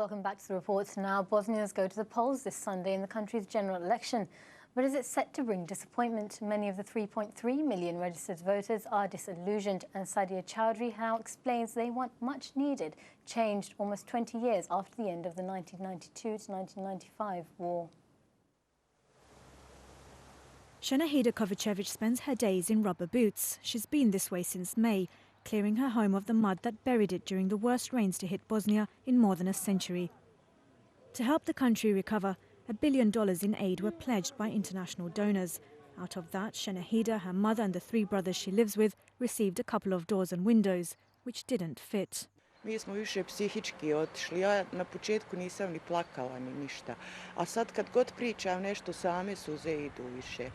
Welcome back to the reports. Now, Bosnians go to the polls this Sunday in the country's general election. But is it set to bring disappointment? Many of the 3.3 million registered voters are disillusioned, and Sadiya Chowdhury now explains they want much needed change almost 20 years after the end of the 1992 to 1995 war. Shanahida Kovacevic spends her days in rubber boots. She's been this way since May, clearing her home of the mud that buried it during the worst rains to hit Bosnia in more than a century. To help the country recover, $1 billion in aid were pledged by international donors. Out of that, Shanahida, her mother and the 3 brothers she lives with received a couple of doors and windows, which didn't fit. Mi smo više psihički otišli. Ja na početku nisam ni plakala ni ništa. A sad kad god pričam nešto, same suze idu više.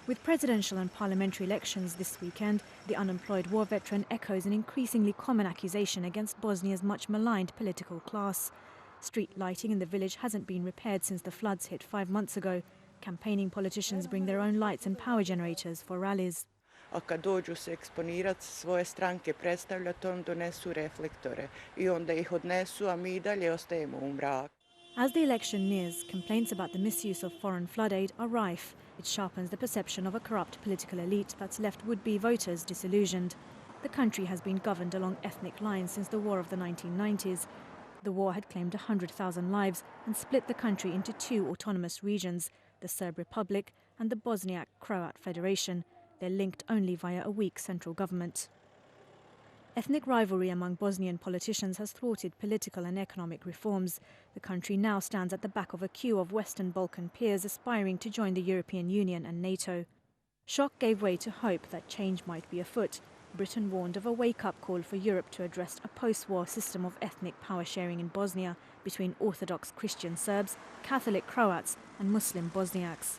With presidential and parliamentary elections this weekend, the unemployed war veteran echoes an increasingly common accusation against Bosnia's much maligned political class. Street lighting in the village hasn't been repaired since the floods hit 5 months ago. Campaigning politicians bring their own lights and power generators for rallies. A kad dođu se eksponirat svoje stranke predstavljat, on donesu reflektore I onda ih odnesu, a mi I dalje ostajemo u mraku. As the election nears, complaints about the misuse of foreign flood aid are rife. It sharpens the perception of a corrupt political elite that's left would-be voters disillusioned. The country has been governed along ethnic lines since the war of the 1990s. The war had claimed 100,000 lives and split the country into 2 autonomous regions, the Serb Republic and the Bosniak Croat Federation. They're linked only via a weak central government. Ethnic rivalry among Bosnian politicians has thwarted political and economic reforms. The country now stands at the back of a queue of Western Balkan peers aspiring to join the European Union and NATO. Shock gave way to hope that change might be afoot. Britain warned of a wake-up call for Europe to address a post-war system of ethnic power-sharing in Bosnia between Orthodox Christian Serbs, Catholic Croats and Muslim Bosniaks.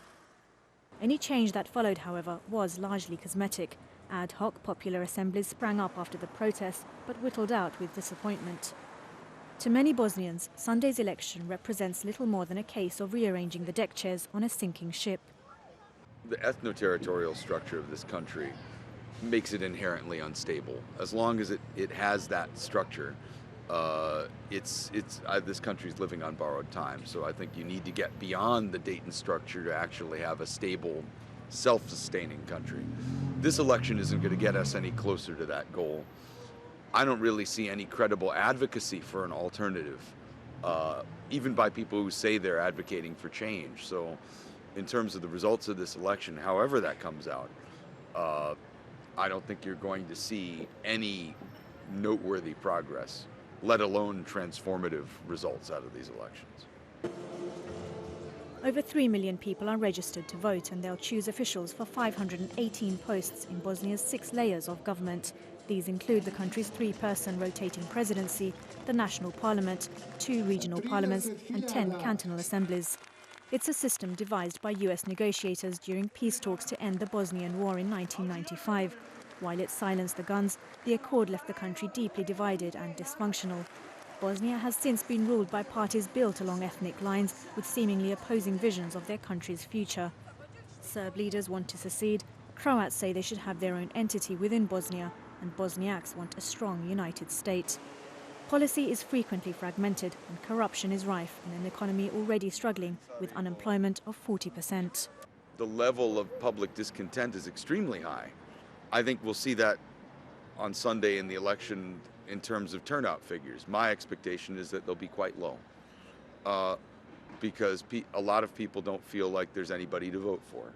Any change that followed, however, was largely cosmetic. Ad hoc popular assemblies sprang up after the protests, but whittled out with disappointment. To many Bosnians, Sunday's election represents little more than a case of rearranging the deck chairs on a sinking ship. The ethno-territorial structure of this country makes it inherently unstable. As long as it has that structure, this country's living on borrowed time. So I think you need to get beyond the Dayton structure to actually have a stable, self-sustaining country. This election isn't going to get us any closer to that goal. I don't really see any credible advocacy for an alternative, even by people who say they're advocating for change. So in terms of the results of this election, however that comes out, I don't think you're going to see any noteworthy progress, let alone transformative results out of these elections. Over 3 million people are registered to vote, and they'll choose officials for 518 posts in Bosnia's 6 layers of government. These include the country's 3-person rotating presidency, the national parliament, 2 regional parliaments and 10 cantonal assemblies. It's a system devised by US negotiators during peace talks to end the Bosnian War in 1995. While it silenced the guns, the accord left the country deeply divided and dysfunctional. Bosnia has since been ruled by parties built along ethnic lines with seemingly opposing visions of their country's future. Serb leaders want to secede, Croats say they should have their own entity within Bosnia, and Bosniaks want a strong united state. Policy is frequently fragmented and corruption is rife in an economy already struggling with unemployment of 40%. The level of public discontent is extremely high. I think we'll see that on Sunday in the election in terms of turnout figures. My expectation is that they'll be quite low because a lot of people don't feel like there's anybody to vote for.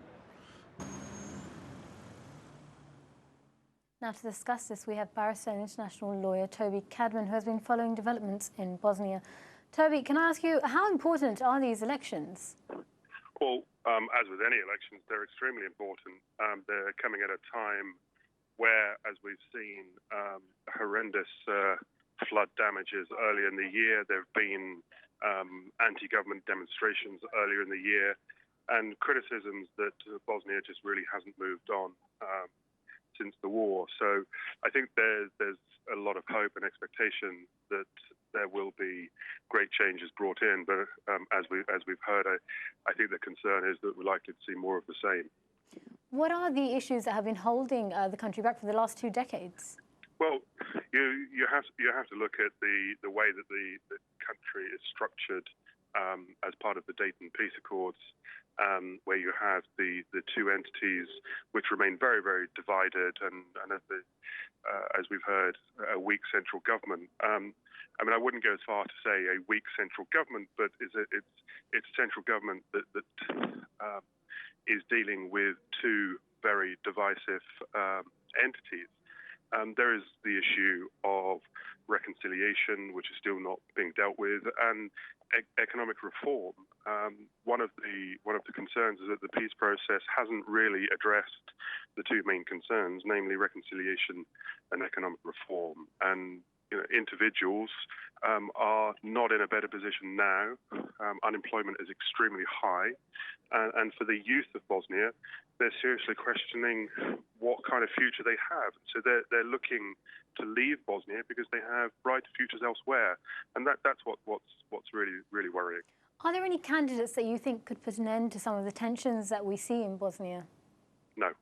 Now to discuss this, we have barrister and international lawyer Toby Cadman, who has been following developments in Bosnia. Toby, can I ask you, how important are these elections? Well, as with any elections, they're extremely important. They're coming at a time where, as we've seen, horrendous flood damages earlier in the year. There have been anti-government demonstrations earlier in the year and criticisms that Bosnia just really hasn't moved on since the war. So I think there's a lot of hope and expectation that there will be great changes brought in. But as we've heard, I think the concern is that we're likely to see more of the same. What are the issues that have been holding the country back for the last 2 decades? Well, you have to look at the way that the country is structured as part of the Dayton Peace Accords, where you have the two entities which remain very, very divided, and as we've heard, a weak central government. I mean, I wouldn't go as far to say a weak central government, but it's a central government that is dealing with two very divisive entities. There is the issue of reconciliation, which is still not being dealt with, and economic reform. One of the concerns is that the peace process hasn't really addressed the two main concerns, namely reconciliation and economic reform. And individuals are not in a better position now. Unemployment is extremely high, and for the youth of Bosnia, they're seriously questioning what kind of future they have. So they're looking to leave Bosnia because they have bright futures elsewhere, and that's what's really worrying. Are there any candidates that you think could put an end to some of the tensions that we see in Bosnia? No.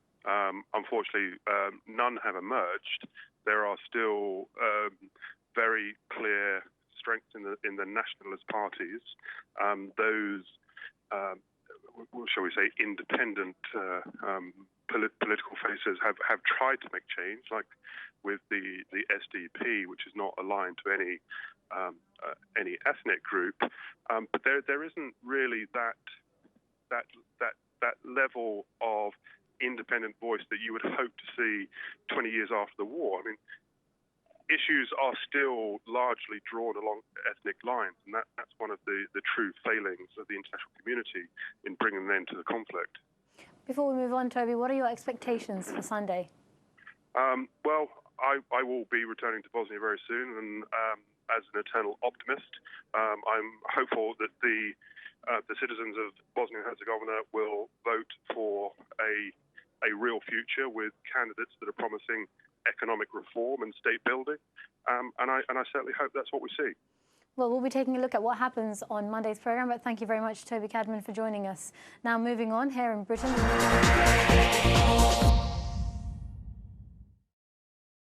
Unfortunately, none have emerged. There are still very clear strengths in the nationalist parties. Those, shall we say, independent political faces have tried to make change, like with the SDP, which is not aligned to any ethnic group. But there isn't really that level of independent voice that you would hope to see 20 years after the war. I mean, issues are still largely drawn along ethnic lines, and that's one of the true failings of the international community in bringing an end to the conflict. Before we move on, Toby, what are your expectations for Sunday? Well, I will be returning to Bosnia very soon, and as an eternal optimist, I'm hopeful that the citizens of Bosnia and Herzegovina will vote for a real future with candidates that are promising economic reform and state building, and I certainly hope that's what we see. Well, we'll be taking a look at what happens on Monday's programme, but thank you very much, Toby Cadman, for joining us. Now, moving on, here in Britain.